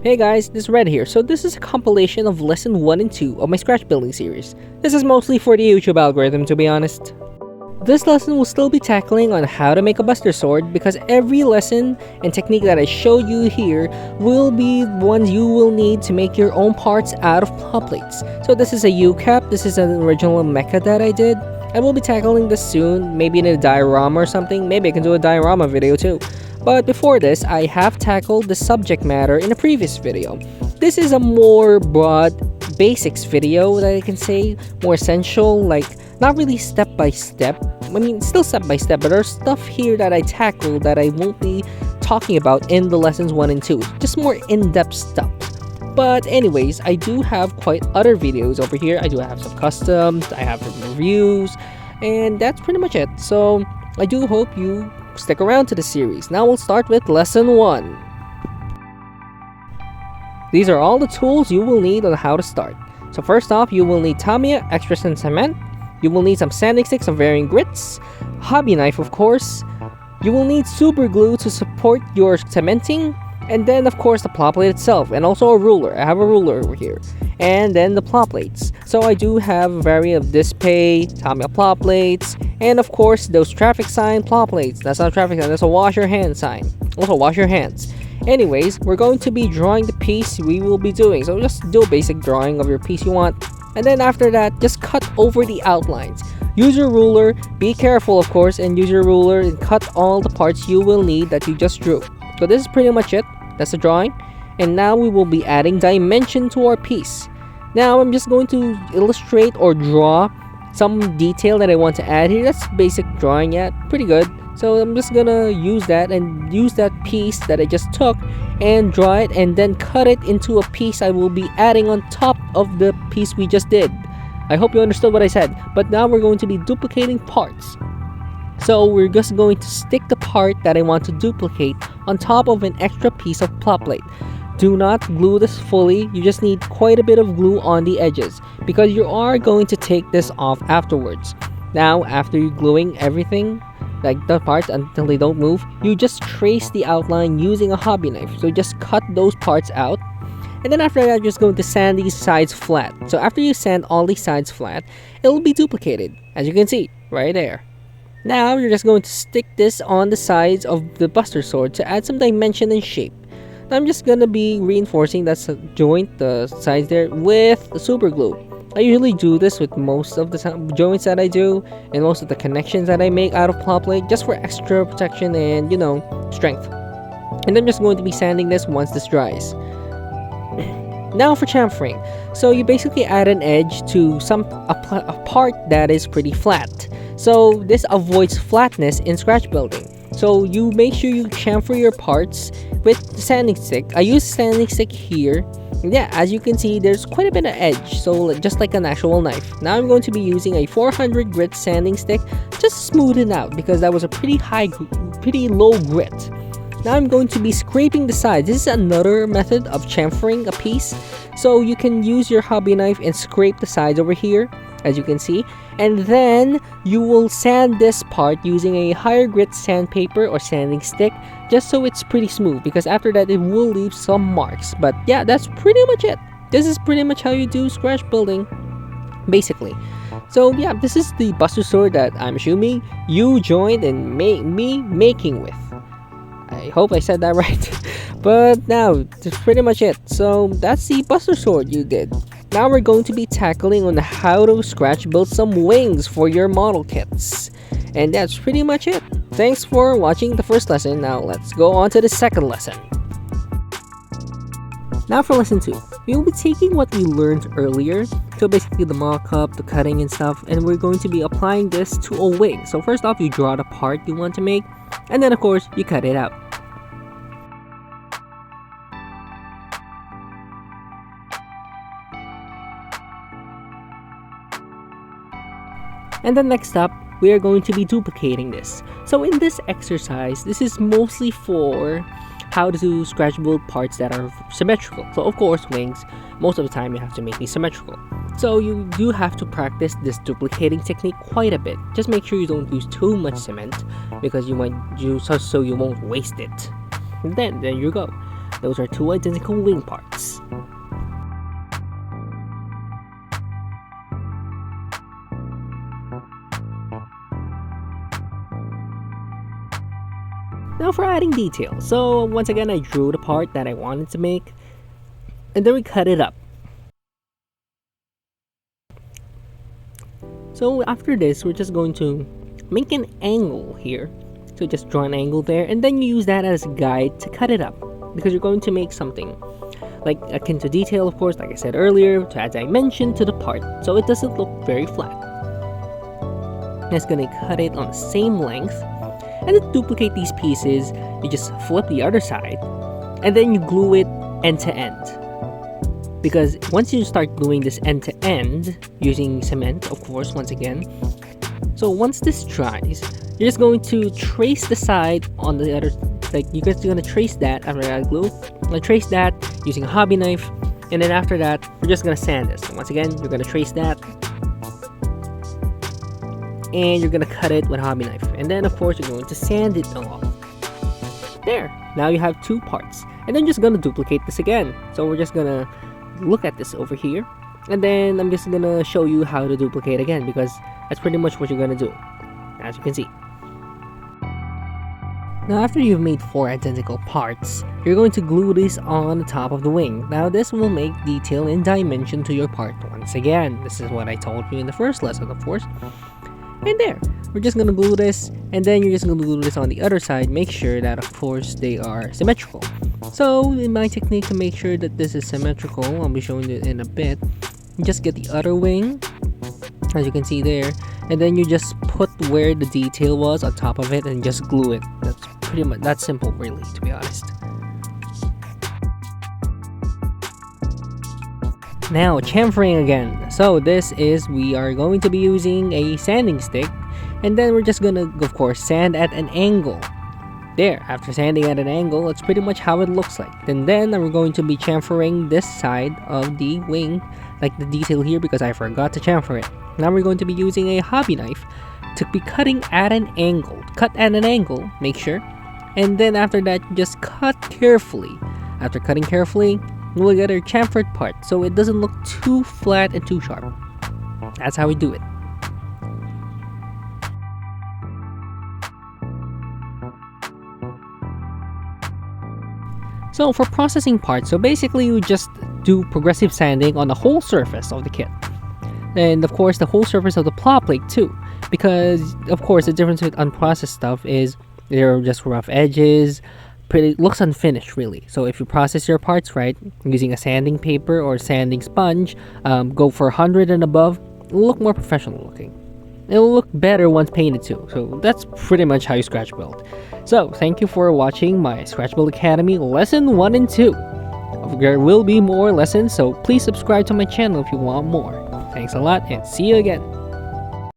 Hey guys, this is Red here. So this is a compilation of lesson 1 and 2 of my scratch building series. This is mostly for the YouTube algorithm, to be honest. This lesson will still be tackling on how to make a buster sword because every lesson and technique that I show you here will be ones you will need to make your own parts out of plot plates. So this is a U-cap, this is an original mecha that I did. I will be tackling this soon, maybe in a diorama or something. Maybe I can do a diorama video too. But before this, I have tackled the subject matter in a previous video. This is a more broad basics video that I can say, more essential, like not really step by step. I mean, still step by step, but there's stuff here that I tackled that I won't be talking about in the lessons 1 and 2. Just more in-depth stuff. But anyways, I do have quite other videos over here. I do have some customs, I have some reviews, and that's pretty much it. So I do hope you stick around to the series. Now we'll start with lesson 1. These are all the tools you will need on how to start. So first off, you will need Tamiya, extra and cement. You will need some sanding sticks of varying grits, hobby knife of course. You will need super glue to support your cementing, and then of course the plot plate itself, and also a ruler. I have a ruler over here. And then the plot plates. So I do have a variant of display, Tamiya plot plates, and of course those traffic sign plot plates. That's not a traffic sign, that's a wash your hands sign. Also wash your hands. Anyways, we're going to be drawing the piece we will be doing. So just do a basic drawing of your piece you want. And then after that, just cut over the outlines. Use your ruler, be careful of course, and use your ruler and cut all the parts you will need that you just drew. So this is pretty much it. That's the drawing. And now we will be adding dimension to our piece. Now I'm just going to illustrate or draw some detail that I want to add here. That's basic drawing, yeah, pretty good. So I'm just gonna use that and use that piece that I just took and draw it and then cut it into a piece I will be adding on top of the piece we just did. I hope you understood what I said. But now we're going to be duplicating parts. So we're just going to stick the part that I want to duplicate on top of an extra piece of plot plate. Do not glue this fully, you just need quite a bit of glue on the edges because you are going to take this off afterwards. Now after you gluing everything, like the parts until they don't move, you just trace the outline using a hobby knife. So just cut those parts out. And then after that, you're just going to sand these sides flat. So after you sand all these sides flat, it will be duplicated, as you can see, right there. Now you're just going to stick this on the sides of the buster sword to add some dimension and shape. Now I'm just going to be reinforcing that joint, the sides there, with super glue. I usually do this with most of the joints that I do and most of the connections that I make out of plot plate just for extra protection and, you know, strength. And I'm just going to be sanding this once this dries. Now for chamfering. So you basically add an edge to a part that is pretty flat. So this avoids flatness in scratch building. So you make sure you chamfer your parts with the sanding stick. I use sanding stick here. Yeah, as you can see, there's quite a bit of edge, so just like an actual knife. Now I'm going to be using a 400 grit sanding stick just to smooth it out because that was a pretty low grit. Now I'm going to be scraping the sides. This is another method of chamfering a piece. So you can use your hobby knife and scrape the sides over here, as you can see. And then you will sand this part using a higher grit sandpaper or sanding stick just so it's pretty smooth, because after that it will leave some marks. But yeah, that's pretty much it. This is pretty much how you do scratch building, basically. So yeah, this is the buster sword that I'm assuming you joined and me making with. I hope I said that right. But now, that's pretty much it. So that's the buster sword you did. Now we're going to be tackling on how to scratch build some wings for your model kits. And that's pretty much it. Thanks for watching the first lesson. Now let's go on to the second lesson. Now for lesson 2. We will be taking what we learned earlier. So basically the mock-up, the cutting and stuff. And we're going to be applying this to a wing. So first off, you draw the part you want to make. And then of course, you cut it out. And then next up, we are going to be duplicating this. So in this exercise, this is mostly for how to do scratch build parts that are symmetrical. So of course, wings, most of the time you have to make these symmetrical. So you do have to practice this duplicating technique quite a bit. Just make sure you don't use too much cement because you might use so you won't waste it. And then there you go. those are two identical wing parts. Now for adding detail. So once again, I drew the part that I wanted to make, and then we cut it up. So after this, we're just going to make an angle here. So just draw an angle there, and then you use that as a guide to cut it up, because you're going to make something like akin to detail, of course, like I said earlier, to add dimension to the part, so it doesn't look very flat. Just gonna cut it on the same length, and to duplicate these pieces, you just flip the other side, and then you glue it end to end. Because once you start gluing this end to end, using cement, of course, once again, so once this dries, you're just going to trace the side on the other, like you're just gonna trace that after I glue. I'll trace that using a hobby knife, and then after that, we're just gonna sand this. So once again, you're gonna trace that, and you're gonna cut it with a hobby knife, and then of course you're going to sand it off. There, now you have two parts, and then just gonna duplicate this again. So we're just gonna look at this over here, and then I'm just gonna show you how to duplicate again, because that's pretty much what you're gonna do, as you can see. Now after you've made 4 identical parts, you're going to glue this on the top of the wing. Now this will make detail and dimension to your part once again. This is what I told you in the first lesson, of course. And there, we're just gonna glue this, and then you're just gonna glue this on the other side. Make sure that, of course, they are symmetrical. So in my technique to make sure that this is symmetrical, I'll be showing it in a bit. You just get the other wing, as you can see there, and then you just put where the detail was on top of it and just glue it. That's pretty much that simple, really, to be honest. Now chamfering again. So this is, we are going to be using a sanding stick, and then we're just gonna, of course, sand at an angle. There, after sanding at an angle, that's pretty much how it looks like. And then we're going to be chamfering this side of the wing, like the detail here, because I forgot to chamfer it. Now we're going to be using a hobby knife to be cutting at an angle. Cut at an angle, make sure. And then after that, just cut carefully. After cutting carefully, we'll get our chamfered part, so it doesn't look too flat and too sharp. That's how we do it. So for processing parts, so basically you just do progressive sanding on the whole surface of the kit. And of course the whole surface of the PLA-PLATE too. Because of course the difference with unprocessed stuff is there are just rough edges, looks unfinished really. So if you process your parts right, using a sanding paper or sanding sponge, go for 100 and above, it'll look more professional looking. It'll look better once painted too. So that's pretty much how you scratch build. So thank you for watching my Scratch Build Academy lesson 1 and 2. There will be more lessons, so please subscribe to my channel if you want more. Thanks a lot, and see you again.